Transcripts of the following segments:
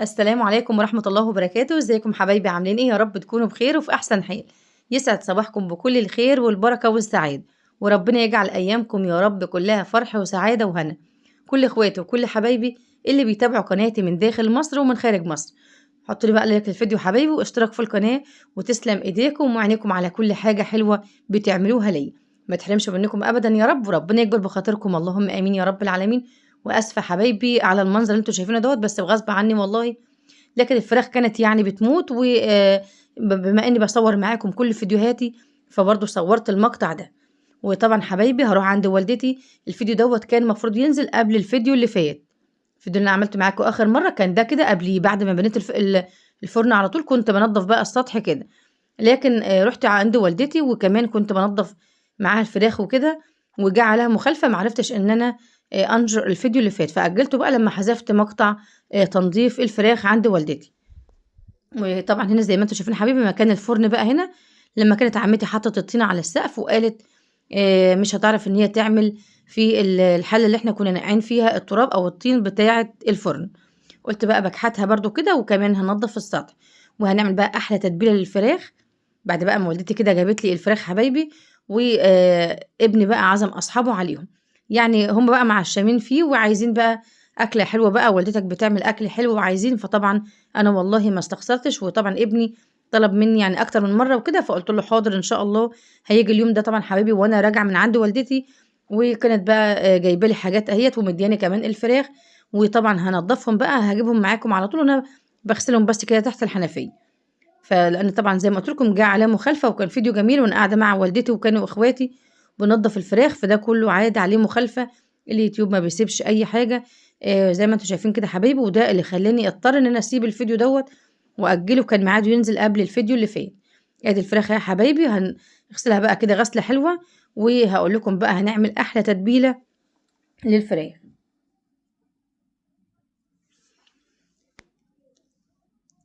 السلام عليكم ورحمة الله وبركاته، ازيكم حبايبي عاملين ايه؟ يا رب تكونوا بخير وفي أحسن حال. يسعد صباحكم بكل الخير والبركة والسعادة، وربنا يجعل أيامكم يا رب كلها فرح وسعادة وهنا. كل اخواتي وكل حبايبي اللي بيتابعوا قناتي من داخل مصر ومن خارج مصر، حطوا لي بقى لايك للفيديو حبايبي واشتراك في القناة، وتسلم ايديكم وعينيكم على كل حاجة حلوة بتعملوها ليا. ما تحرمش منكم أبدا يا رب، وربنا يكبر بخاطركم، اللهم آمين يا رب العالمين. وأسفة حبايبي على المنظر اللي انتوا شايفينه دوت، بس بغصب عني والله. لكن الفراخ كانت يعني بتموت و بما إني باصوّر معاكم كل فيديوهاتي، فبرضه صوّرت المقطع ده. وطبعًا حبايبي هاروح عند والدتي، الفيديو دوّة كان المفروض ينزل قبل الفيديو اللي فات. الفيديو اللي أنا عملته معاكم آخر مرّة كان ده كده قبليه، بعد ما بنيت الفرن على طول كنت بانضّف بقى السطح كده. لكن رُحت عند والدتي وكمان كنت بانضّف معاها الفراخ وكده، وجه عليها مخالفة ما عرفتش إن أنا أنشر الفيديو اللي فات، فأجّلته بقى لمّا حذفت مقطع تنضيف الفراخ عند والدتي. وطبعًا هنا زي ما أنتم شايفين يا حبيبي مكان الفرن بقى هنا، لمّا كانت عمتي حطّت الطينة على السقف وقالت مش هتعرف إن هي تعمل في الحلة اللي إحنا كنا ناقعين فيها التراب أو الطين بتاعة الفرن. قُلت بقى باكحتها برضه كده وكمان هانضّف السطح، وهنعمل بقى أحلى تتبيلة للفراخ. بعد بقى ما والدتي كده جابت لي الفراخ حبايبي، و ابني بقى عزم أصحابه عليهم، يعني هُم بقى معشّمين فيه وعايزين بقى أكلة حلوة بقى، والدتك بتعمل أكل حلو وعايزين، فطبعًا أنا والله ما استخسرتش، وطبعًا ابني طلب منّي يعني أكتر من مرّة وكده، فقُلت له حاضر إن شاء الله هييجي اليوم ده طبعًا حبايبي وأنا راجعة من عند والدتي. وكانت بقى جايبة لي حاجات أهيّة ومدّياني كمان الفراخ، وطبعًا هانضّفهم بقى هاجيبهم معاكم على طول، وأنا باغسلهم بس كده تحت الحنفية. فلإن طبعًا زي ما قُلت لكم جه عليه مخالفة وكان فيديو جميل وأنا قاعدة مع والدتي وكانوا إخواتي بننضّف الفراخ، فده كُلّه عاد عليه مخالفة. اليوتيوب ما بيسيبش أي حاجة زي ما أنتم شايفين كده حبايبي، وده اللي خلّاني أضطر إن أنا أسيب الفيديو دوّة وأأجّله، كان ميعاده ينزل قبل الفيديو اللي فات. آدي الفراخ أهي يا حبايبي هنغسلها بقى كده غسلة حلوة، وهاقول لكم بقى هنعمل أحلى تتبيلة للفراخ.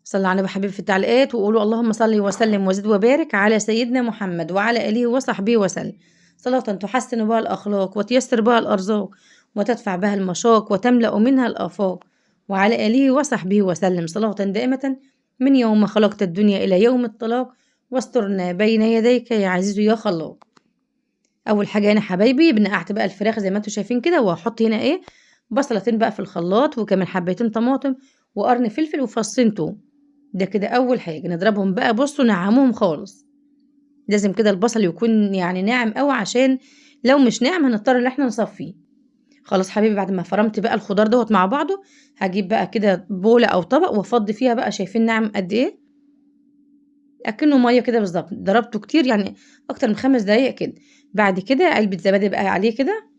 صلّوا على النبي حبيبي في التعليقات وقولوا اللهم صل وسلم وزد وبارك على سيدنا محمد وعلى آله وصحبه وسلم، صلاةً تحسن بها الأخلاق وتيسر بها الأرزاق وتدفع بها المشاق وتملأ منها الآفاق، وعلى آله وصحبه وسلم صلاةً دائمة من يوم خلقت الدنيا إلى يوم الطلاق، واسترنا بين يديك يا عزيز يا خلاق. أول حاجة هنا حبايبي نقعت بقى الفراخ زي ما أنتم شايفين كده، وهاحط هنا إيه، بصلتين بقى في الخلاط وكمان حبّتين طماطم وقرن فلفل وفصين توم. ده كده أول حاجة، نضربهم بقى بُصّوا نعّموهم خالص، لازم كده البصل يكون يعني ناعم أوي عشان لو مش ناعم هنضطر إن إحنا نصفّيه. خلاص حبيبي بعد ما فرمت بقى الخضار دوّة مع بعضه، هاجيب بقى كده بولة أو طبق وأفضّي فيها بقى، شايفين ناعم قد إيه؟ أكنه مَيّة كده بالضبط، ضربته كتير يعني أكتر من 5 دقايق كده. بعد كده علبة زبادي بقى عليه كده،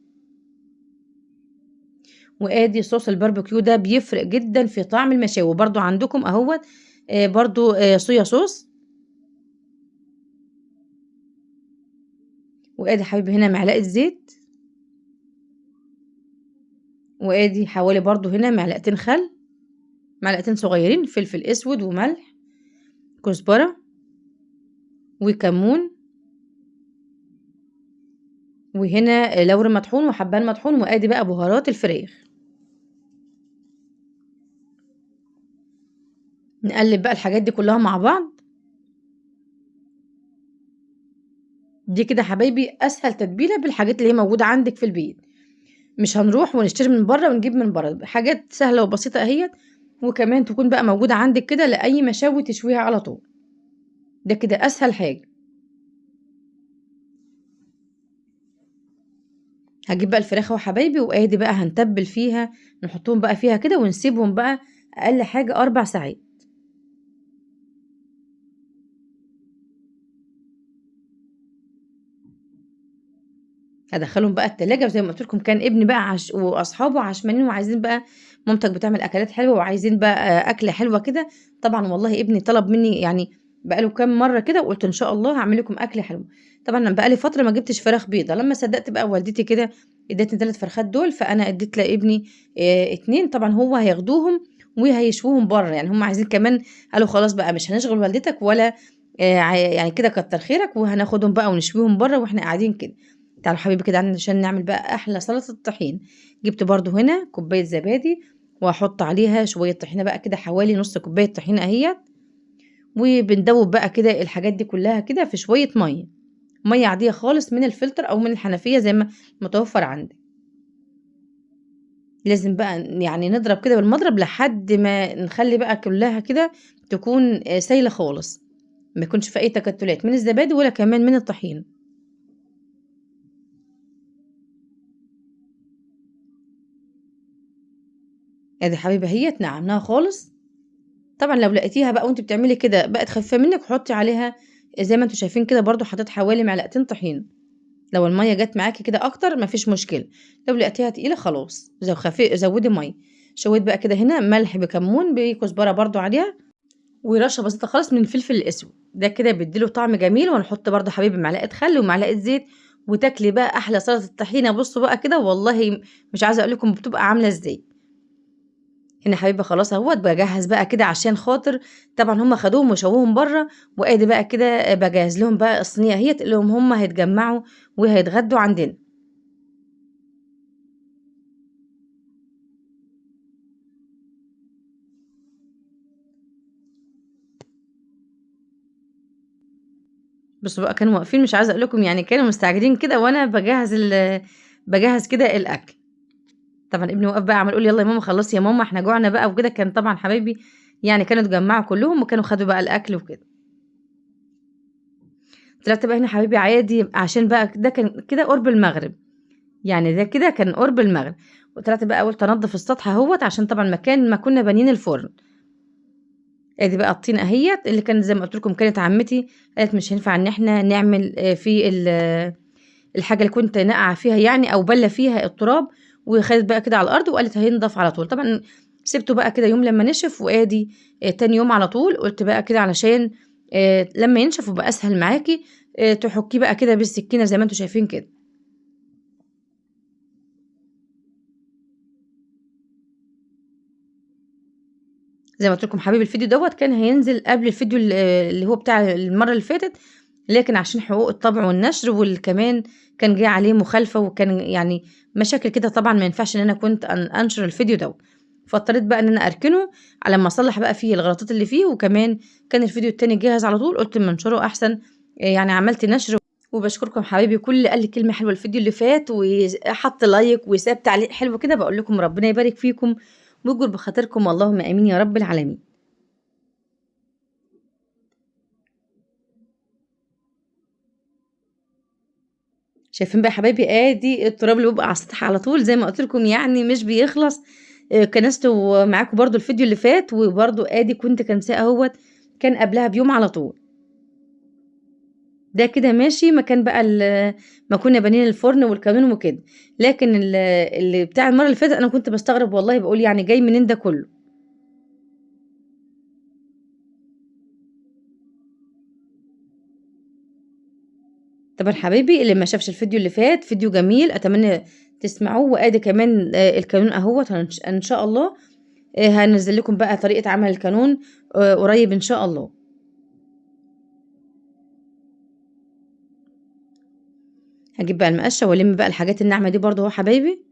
وآدي صوص الباربيكيو ده بيفرق جدًا في طعم المشاوي، وبرضه عندكم أهوّة برضه صويا صوص. وآدي حبيبي هنا معلقة زيت، وآدي حوالي برضه هنا معلقتين خل، معلقتين صغيرين فلفل أسود وملح، كزبرة وكمون، وهنا لوري مطحون وحبّان مطحون، وآدي بقى بهارات الفراخ. نقلّب بقى الحاجات دي كلّها مع بعض. دي كده حبايبي أسهل تتبيلة بالحاجات اللي هي موجودة عندِك في البيت، مش هنروح ونشتري من برّه ونجيب من برّه، حاجات سهلة وبسيطة أهيّة، وكمان تكون بقى موجودة عندِك كده لأي مشاوي تشويها على طول. ده كده أسهل حاجة. هاجيب بقى الفراخ أهو حبايبي، وآدي بقى هنتبّل فيها، نحطّهم بقى فيها كده ونسيبهم بقى أقل حاجة 4 ساعات. هادخّلهم بقى التلاجة، وزي ما قُلت لكم كان ابني بقى وأصحابه عشمانين وعايزين بقى مامتك بتعمل أكلات حلوة وعايزين بقى أكلة حلوة كده. طبعًا والله ابني طلب منّي يعني بقى له كام مرّة كده، وقُلت إن شاء الله هاعمل لكم أكلة حلوة. طبعًا أنا بقى لي فترة ما جِبتش فراخ بيضا، لمّا صدّقت بقى والدتي كده ادّتني 3 فرخات دول، فأنا ادّيت لابني 2 طبعًا هو هياخدوهم وهيشووهم برّه، يعني هم عايزين كمان قالوا خلاص بقى مش هنشغل والدتك ولا يعني كده كتّر خيرك، وهناخدهم بقى ونشويهم برّه وإحنا قاعدين كده. تعالوا حبيبي كده عشان نعمل بقى أحلى سلطة طحين. جِبت برضه هنا كوباية زبادي وهحط عليها شويه طحينه بقى كده، حوالي نص كوبايه طحينه اهيت. وبندوب بقى كده الحاجات دي كلها كده في شويه ميه عاديه خالص من الفلتر او من الحنفيه زي ما متوفر عندك. لازم بقى يعني نضرب كده بالمضرب لحد ما نخلي بقى كلها كده تكون سايله خالص، ما يكونش في اي تكتلات من الزبادي ولا كمان من الطحين. ادي حبيبه هي نعمناها خالص. طبعا لو لقيتيها بقى وانت بتعملي كده بقت خفيفه منك، حطي عليها زي ما انتم شايفين كده، برضو حطيت حوالي معلقتين طحين. لو الميه جت معاكي كده اكتر مفيش مشكله، لو لقيتيها تقيله خلاص زودي ميه. شويت بقى كده هنا ملح بكمون بكزبره برضو عليها، ورشه بسيطه خالص من الفلفل الاسود، ده كده بيديله طعم جميل. وهنحط برضو حبيبي معلقه خل ومعلقه زيت، وتاكلي بقى احلى سلطه الطحينه. بصوا بقى كده والله مش عايزه اقول لكم بتبقى عامله ازاي. هنا حبيبي خلاص اهوت بجهز بقى كده عشان خاطر طبعا هم خدوهم وشووهم بره، وادي بقى كده بجهز لهم بقى الصينيه هي اللي هم هيتجمعوا وهيتغدوا عندنا. بصوا بقى كانوا واقفين مش عايزه اقول لكم يعني كانوا مستعجلين كده، وانا بجهز كده الاكل. طبعا ابني وقف بقى عمال يقول يلا يا ماما خلصي يا ماما احنا جوعنا بقى وكده. كان طبعا حبايبي يعني كانوا اتجمعوا كلهم وكانوا خدوا بقى الاكل وكده. طلعت بقى هنا حبيبي عادي عشان بقى ده كان كده قرب المغرب، يعني ده كده كان قرب المغرب. وطلعت بقى قلت انضف السطح اهوت عشان طبعا مكان ما كنا بانيين الفرن. ادي بقى الطين اهيت اللي كان زي ما قلت لكم كانت عمتي قالت مش هينفع ان احنا نعمل في الحاجه اللي كنت ناقعه فيها يعني او بله فيها التراب، وخدت بقى كده على الارض وقالت هينضف على طول. طبعا سبته بقى كده يوم لما نشف، وادي تاني يوم على طول قلت بقى كده علشان لما ينشف وبقى اسهل معاكي تحكيه بقى كده بالسكينه زي ما انتم شايفين كده. زي ما قلت لكم حبيبي الفيديو دوت كان هينزل قبل الفيديو اللي هو بتاع المره اللي فاتت، لكن عشان حقوق الطبع والنشر والكمان كان جاي عليه مخالفه وكان يعني مشاكل كده، طبعا ما ينفعش ان انا كنت انشر الفيديو ده. فاضطريت بقى ان انا اركنه على ما اصلح بقى فيه الغلطات اللي فيه، وكمان كان الفيديو التاني جاهز على طول قلت اما انشره احسن. يعني عملت نشر. وبشكركم حبايبي كل اللي قال لي كلمه حلوه الفيديو اللي فات وحط لايك وساب تعليق حلو كده، بقول لكم ربنا يبارك فيكم ويجبر بخاطركم، اللهم امين يا رب العالمين. شايفين بقى يا حبايبي ادي التراب اللي بيبقى على السطح على طول زي ما قلت لكم يعني مش بيخلص. كنسته معاكم برضو الفيديو اللي فات، وبرضو ادي كنت كنساه اهوت كان قبلها بيوم على طول. ده كده ماشي مكان بقى ما كنا بانين الفرن والكانون وكده. لكن اللي بتاع المره اللي فاتت انا كنت بستغرب والله، بقول يعني جاي منين ده كله. طبعا حبايبي اللي ما شافش الفيديو اللي فات فيديو جميل اتمنى تسمعوه. وادي كمان الكانون اهوت ان شاء الله هنزل لكم بقى طريقه عمل الكانون قريب ان شاء الله. هجيب بقى المقشه والم بقى الحاجات الناعمه دي برضو اهو حبايبي.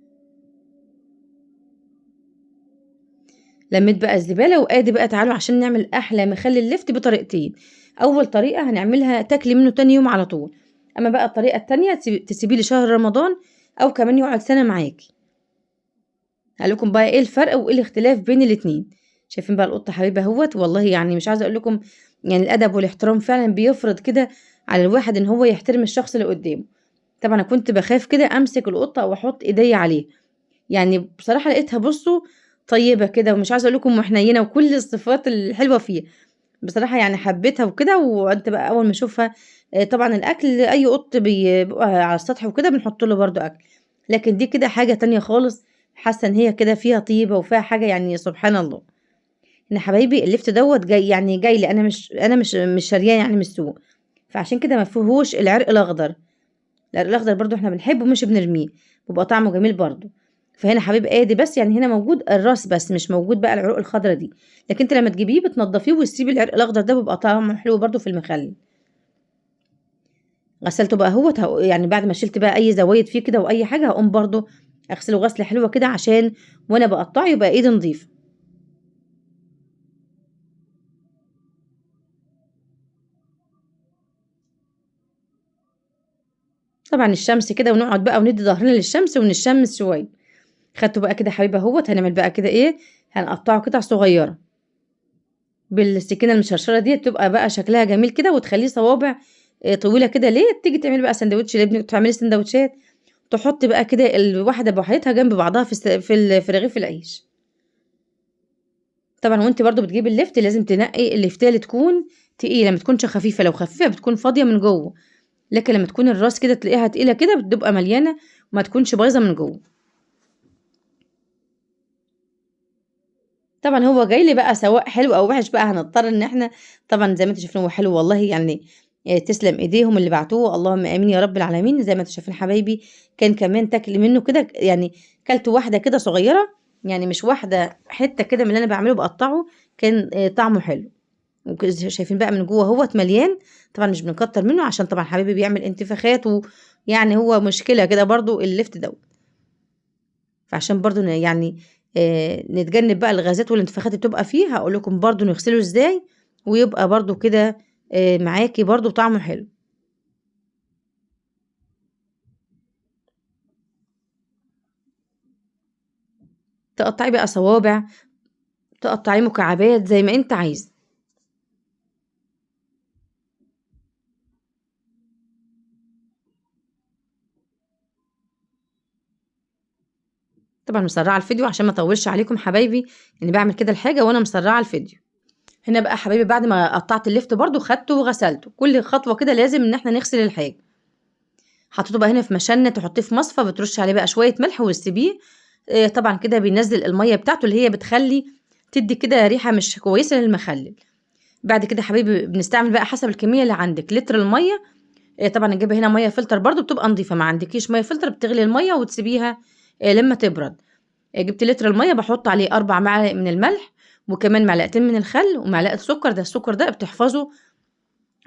لميت بقى الزباله، وادي بقى تعالوا عشان نعمل احلى مخلل اللفت بطريقتين. اول طريقه هنعملها تاكلي منه تاني يوم على طول، اما بقى الطريقه التانية تسيبيه لشهر رمضان او كمان يقعد سنه معاكي. هقول لكم بقى ايه الفرق وايه الاختلاف بين الاتنين. شايفين بقى القطه حبيبه اهوت، والله يعني مش عايزه اقول لكم يعني الادب والاحترام فعلا بيفرض كده على الواحد ان هو يحترم الشخص اللي قدامه. طبعا انا كنت بخاف كده امسك القطه او احط ايدي عليه، يعني بصراحه لقيتها بصوا طيبه كده ومش عايزه اقول لكم محنينه وكل الصفات الحلوه فيها. بصراحه يعني حبيتها وكده. وانت بقى اول ما اشوفها طبعا الاكل اي قط بيبقى على السطح وكده بنحط له برده اكل، لكن دي كده حاجه تانية خالص. حاسه ان هي كده فيها طيبه وفيها حاجه يعني سبحان الله. ان حبايبي اللفت دوت جاي يعني جاي لي انا مش شارياه يعني من السوق، فعشان كده ما فيهوش العرق الاخضر. العرق الاخضر برضو احنا بنحبه مش بنرميه، بيبقى طعمه جميل برضو. فهنا حبيب ادي بس يعني هنا موجود الراس بس مش موجود بقى العروق الخضرا دي، لكن انت لما تجيبيه بتنضفيه وتسيبي العرق الاخضر ده بيبقى طعمه حلو برضو في المخلل. غسلته بقى اهوت يعني بعد ما شلت بقى اي زوايد فيه كده واي حاجه هقوم برضو اغسله غسله حلوه كده عشان وانا بقطعه يبقى ايدي نظيفه. طبعا الشمس كده، ونقعد بقى وندي ظهرنا للشمس ونشمس شويه. خدته بقى كده يا حبيبي اهوت، هنعمل بقى كده ايه، هنقطعه قطع صغيره بالسكينه المشرشره دي، تبقى بقى شكلها جميل كده وتخليه صوابع طويله كده. ليه تيجي تعملي بقى سندوتش لابنك، تعملي سندوتشات تحط بقى كده الواحده بوحدتها جنب بعضها في رغيف العيش. طبعا وانت برضو بتجيبي اللفت لازم تنقي اللفتة اللي تكون تقيله، ما تكونش خفيفه. لو خفيفه بتكون فاضيه من جوه، لكن لما تكون الراس كده تلاقيها تقيله كده بتبقى مليانه وما تكونش بايظه من جوه. طبعا هو جاي لي بقى سواء حلو او وحش، بقى هنضطر ان احنا طبعا زي ما انتم شايفين هو حلو والله يعني. تسلم ايديهم اللي بعتوه، اللهم امين يا رب العالمين. زي ما انتم شايفين حبايبي، كان كمان تاكلي منه كده يعني، كلت واحده كده صغيره يعني، مش واحده حته كده من اللي انا بعمله بقطعه. كان طعمه حلو. شايفين بقى من جوه هو مليان. طبعا مش بنكتر منه عشان طبعا حبيبي بيعمل انتفاخات، ويعني هو مشكله كده برضو اللفت دوت. فعشان برضو يعني نتجنب بقى الغازات والانتفاخات اللي بتبقى فيه، هقول لكم برضو نغسله ازاي ويبقى برضو كده معاكي برضو طعمه حلو. تقطعي بقى صوابع، تقطعي مكعبات زي ما انت عايز. طبعا مسرعه الفيديو عشان ما اطولش عليكم حبايبي، يعني بعمل كده الحاجه وانا مسرعه الفيديو. هنا بقى حبايبي بعد ما قطعت اللفت برضو خدته وغسلته، كل خطوه كده لازم ان احنا نغسل الحاجه. حطيته بقى هنا في مشنة، تحطيه في مصفى، بترش عليه بقى شوية ملح وتسيبيه. طبعا كده بينزل المية بتاعته اللي هي بتخلي تدي كده ريحة مش كويسة للمخلل. بعد كده حبيبي بنستعمل بقى حسب الكمية اللي عندك لتر المية. طبعا نجيب هنا مية فلتر برضو بتبقى نظيفة، ما عندكيش مية فلتر بتغلي المية وتسيبيها لما تبرد. جبت لتر المية بحط عليه 4 معالق من الملح، وكمان معلقتين من الخل ومعلقة سكر. ده السكر ده بتحفظه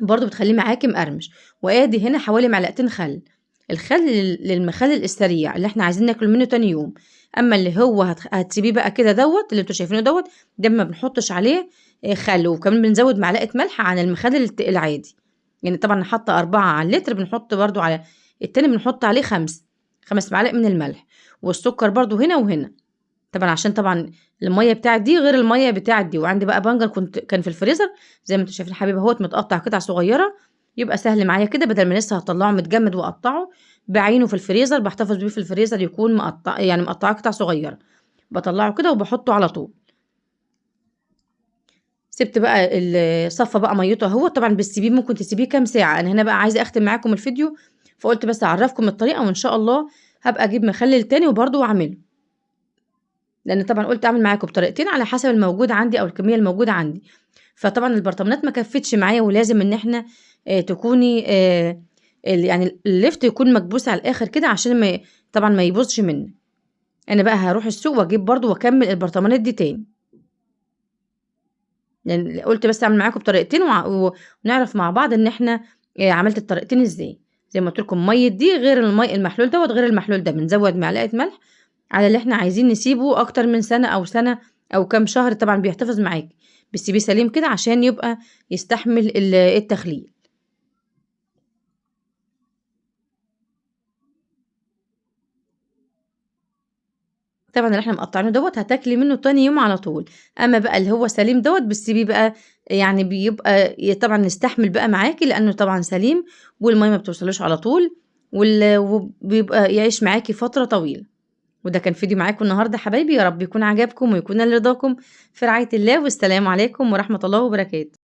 برضو بتخليه معاكي مقرمش. وادي هنا حوالي معلقتين خل. الخل للمخلل السريع اللي احنا عايزين ناكل منه تاني يوم. اما اللي هو هتسيبيه بقى كده دوت اللي انتوا شايفينه دوت، ده ما بنحطش عليه خل. وكمان بنزود معلقه ملح عن المخلل العادي. يعني طبعا نحط 4 على اللتر، بنحط برضو على التاني بنحط عليه 5 معالق من الملح. والسكر برضو هنا وهنا. طبعا عشان طبعا الميه بتاعت دي غير الميه بتاعت دي. وعندي بقى بنجر كان في الفريزر زي ما انتوا شايفين حبيبي اهوت، متقطع قطع صغيره، يبقى سهل معايا كده بدل ما لسه هطلعه متجمد واقطعه. بعينه في الفريزر، بحتفظ بيه في الفريزر يكون مقطع يعني مقطعه قطع صغيره، بطلعه كده وبحطه على طول. سبت بقى صفى بقى ميته اهو. طبعا بتسيبيه ممكن تسيبيه كام ساعه. انا هنا بقى عايزه اختم معاكم الفيديو، فقلت بس اعرفكم الطريقه، وان شاء الله هبقى اجيب مخلل تاني وبرده اعمله. لان طبعا قلت اعمل معاكم بطريقتين على حسب الموجود عندي او الكميه الموجوده عندي. فطبعا البرطمانات ما كفتش معايا، ولازم ان احنا تكوني يعني اللفت يكون مكبوس على الاخر كده عشان ما طبعا ما يبوظش مني. انا بقى هروح السوق واجيب برضو واكمل البرطمانات دي تاني. يعني قلت بس اعمل معاكم بطريقتين ونعرف مع بعض ان احنا عملت الطريقتين ازاي. زي ما قلت لكم ميه دي غير المحلول دوت غير المحلول ده، بنزود معلقه ملح على اللي احنا عايزين نسيبه اكتر من سنه او سنه او كام شهر. طبعا بيحتفظ معاكي، بتسيبيه سليم كده عشان يبقى يستحمل التخليل. طبعا اللي احنا مقطعينه دوت هتاكلي منه تاني يوم على طول. اما بقى اللي هو سليم دوت بتسيبيه بقى يعني بيبقى طبعا يستحمل بقى معاكي لانه طبعا سليم، والميه ما بتوصلوش على طول، وبيبقى يعيش معاكي فتره طويله. وده كان فيديو معاكم النهارده حبايبي، يا رب يكون عجبكم ويكون لرضاكم. في رعايه الله، والسلام عليكم ورحمه الله وبركاته.